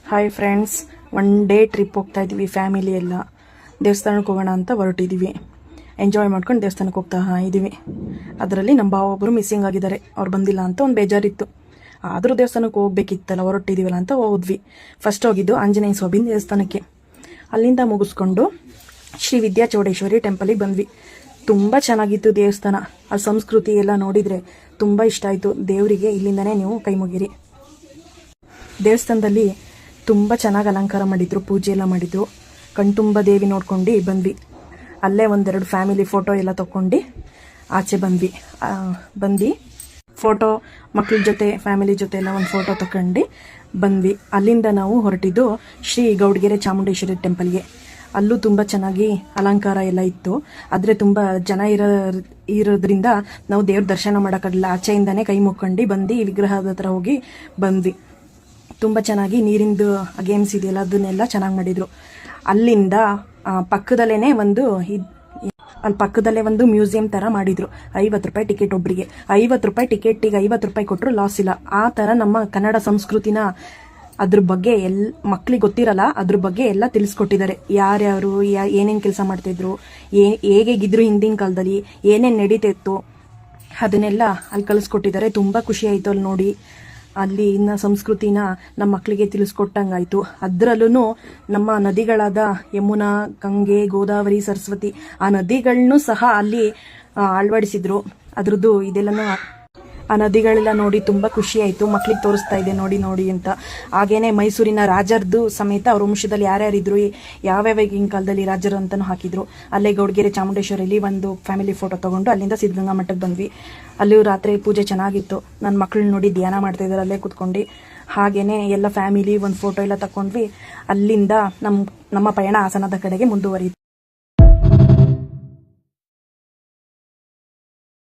Hi friends, one day trip ಹೋಗ್ತಾ ಇದ್ದೀವಿ. Family ಎಲ್ಲ ದೇವಸ್ಥಾನಕ್ಕೆ ಹೋಗೋಣ ಅಂತ ಹೊರಟಿದ್ದೀವಿ. ಎಂಜಾಯ್ ಮಾಡ್ಕೊಂಡು ದೇವಸ್ಥಾನಕ್ಕೆ ಹೋಗ್ತಾ ಇದ್ದೀವಿ. ಅದರಲ್ಲಿ ನಮ್ಮ ಭಾವ ಒಬ್ಬರು ಮಿಸ್ಸಿಂಗ್ ಆಗಿದ್ದಾರೆ. ಅವ್ರು ಬಂದಿಲ್ಲ ಅಂತ ಒಂದು ಬೇಜಾರಿತ್ತು. ಆದರೂ ದೇವಸ್ಥಾನಕ್ಕೆ ಹೋಗ್ಬೇಕಿತ್ತಲ್ಲ, ಹೊರಟಿದ್ದೀವಲ್ಲ ಅಂತ ಹೋದ್ವಿ. ಫಸ್ಟ್ ಹೋಗಿದ್ದು ಆಂಜನೇಯ ಸ್ವಾಮಿ ದೇವಸ್ಥಾನಕ್ಕೆ. ಅಲ್ಲಿಂದ ಮುಗಿಸ್ಕೊಂಡು ಶ್ರೀ ವಿದ್ಯಾ ಚೌಡೇಶ್ವರಿ ಟೆಂಪಲಿಗೆ ಬಂದ್ವಿ. ತುಂಬ ಚೆನ್ನಾಗಿತ್ತು ದೇವಸ್ಥಾನ. ಆ ಸಂಸ್ಕೃತಿ ಎಲ್ಲ ನೋಡಿದರೆ ತುಂಬ ಇಷ್ಟ ಆಯಿತು. ದೇವರಿಗೆ ಇಲ್ಲಿಂದನೇ ನೀವು ಕೈ ಮುಗಿರಿ. ದೇವಸ್ಥಾನದಲ್ಲಿ ತುಂಬ ಚೆನ್ನಾಗಿ ಅಲಂಕಾರ ಮಾಡಿದ್ರು, ಪೂಜೆ ಎಲ್ಲ ಮಾಡಿದ್ರು. ಕಣ್ತುಂಬ ದೇವಿ ನೋಡ್ಕೊಂಡು ಬಂದ್ವಿ. ಅಲ್ಲೇ ಒಂದೆರಡು ಫ್ಯಾಮಿಲಿ ಫೋಟೋ ಎಲ್ಲ ತೊಗೊಂಡು ಆಚೆ ಬಂದು ಫೋಟೋ ಮಕ್ಕಳ ಜೊತೆ ಫ್ಯಾಮಿಲಿ ಜೊತೆ ಎಲ್ಲ ಒಂದು ಫೋಟೋ ತಗೊಂಡು ಬಂದ್ವಿ. ಅಲ್ಲಿಂದ ನಾವು ಹೊರಟಿದ್ದು ಶ್ರೀ ಗೌಡಗೆರೆ ಚಾಮುಂಡೇಶ್ವರಿ ಟೆಂಪಲ್ಗೆ. ಅಲ್ಲೂ ತುಂಬ ಚೆನ್ನಾಗಿ ಅಲಂಕಾರ ಎಲ್ಲ ಇತ್ತು. ಆದರೆ ತುಂಬ ಜನ ಇರೋದ್ರಿಂದ ನಾವು ದೇವ್ರ ದರ್ಶನ ಮಾಡೋಕ್ಕಾಗಲಿಲ್ಲ. ಆಚೆಯಿಂದನೇ ಕೈ ಮುಕ್ಕೊಂಡು ಬಂದು ವಿಗ್ರಹದ ಹತ್ರ ಹೋಗಿ ಬಂದ್ವಿ. ತುಂಬ ಚೆನ್ನಾಗಿ ನೀರಿಂದು ಗೇಮ್ಸ್ ಇದೆಯಲ್ಲ ಅದನ್ನೆಲ್ಲ ಚೆನ್ನಾಗಿ ಮಾಡಿದರು. ಅಲ್ಲಿಂದ ಪಕ್ಕದಲ್ಲೇ ಒಂದು ಮ್ಯೂಸಿಯಂ ಥರ ಮಾಡಿದರು. 50 ರೂಪಾಯಿ ಟಿಕೆಟ್ ಒಬ್ಬರಿಗೆ. 50 ರೂಪಾಯಿ ಟಿಕೆಟಿಗೆ 50 ರೂಪಾಯಿ ಕೊಟ್ಟರು ಲಾಸ್ ಇಲ್ಲ. ಆ ಥರ ನಮ್ಮ ಕನ್ನಡ ಸಂಸ್ಕೃತಿನ ಅದ್ರ ಬಗ್ಗೆ ಮಕ್ಳಿಗೆ ಗೊತ್ತಿರಲ್ಲ, ಅದ್ರ ಬಗ್ಗೆ ಎಲ್ಲ ತಿಳಿಸ್ಕೊಟ್ಟಿದ್ದಾರೆ. ಯಾರ್ಯಾರು ಏನೇನು ಕೆಲಸ ಮಾಡ್ತಿದ್ರು, ಹೇಗಿದ್ರು ಹಿಂದಿನ ಕಾಲದಲ್ಲಿ, ಏನೇನು ನಡೀತಿತ್ತು ಅದನ್ನೆಲ್ಲ ಅಲ್ಲಿ ಕಳಿಸ್ಕೊಟ್ಟಿದ್ದಾರೆ. ತುಂಬ ಖುಷಿ ಆಯಿತು ಅಲ್ಲಿ ನೋಡಿ. ಅಲ್ಲಿ ಇನ್ನ ಸಂಸ್ಕೃತಿನ ನಮ್ಮ ಮಕ್ಕಳಿಗೆ ತಿಳಿಸ್ಕೊಟ್ಟಂಗಾಯ್ತು. ಅದರಲ್ಲೂ ನಮ್ಮ ನದಿಗಳಾದ ಯಮುನಾ, ಗಂಗೆ, ಗೋದಾವರಿ, ಸರಸ್ವತಿ ಆ ನದಿಗಳನ್ನೂ ಸಹ ಅಲ್ಲಿ ಅಳವಡಿಸಿದ್ರು. ಅದ್ರದ್ದು ಇದೆಲ್ಲನೂ ಆ ನದಿಗಳೆಲ್ಲ ನೋಡಿ ತುಂಬ ಖುಷಿ ಆಯಿತು. ಮಕ್ಳಿಗೆ ತೋರಿಸ್ತಾ ಇದೆ ನೋಡಿ ಅಂತ. ಹಾಗೇನೆ ಮೈಸೂರಿನ ರಾಜರದ್ದು ಸಮೇತ ಅವ್ರ ವಂಶದಲ್ಲಿ ಯಾರ್ಯಾರಿದ್ರು, ಯಾವ್ಯಾವ ಈಗಿನ ಕಾಲದಲ್ಲಿ ರಾಜರು ಅಂತಲೂ ಹಾಕಿದ್ರು. ಅಲ್ಲೇ ಗೌಡಗೆರೆ ಚಾಮುಂಡೇಶ್ವರಿಯಲ್ಲಿ ಒಂದು ಫ್ಯಾಮಿಲಿ ಫೋಟೋ ತೊಗೊಂಡು ಅಲ್ಲಿಂದ ಸಿದ್ಧಗಂಗಾ ಮಠಕ್ಕೆ ಬಂದ್ವಿ. ಅಲ್ಲಿ ರಾತ್ರಿ ಪೂಜೆ ಚೆನ್ನಾಗಿತ್ತು. ನನ್ನ ಮಕ್ಕಳನ್ನ ನೋಡಿ ಧ್ಯಾನ ಮಾಡ್ತಾ ಇದ್ದಾರೆ ಅಲ್ಲೇ ಕೂತ್ಕೊಂಡು. ಹಾಗೇನೆ ಎಲ್ಲ ಫ್ಯಾಮಿಲಿ ಒಂದು ಫೋಟೋ ಎಲ್ಲ ತಗೊಂಡ್ವಿ. ಅಲ್ಲಿಂದ ನಮ್ಮ ಪಯಣ ಹಾಸನದ ಕಡೆಗೆ ಮುಂದುವರಿಯಿತು.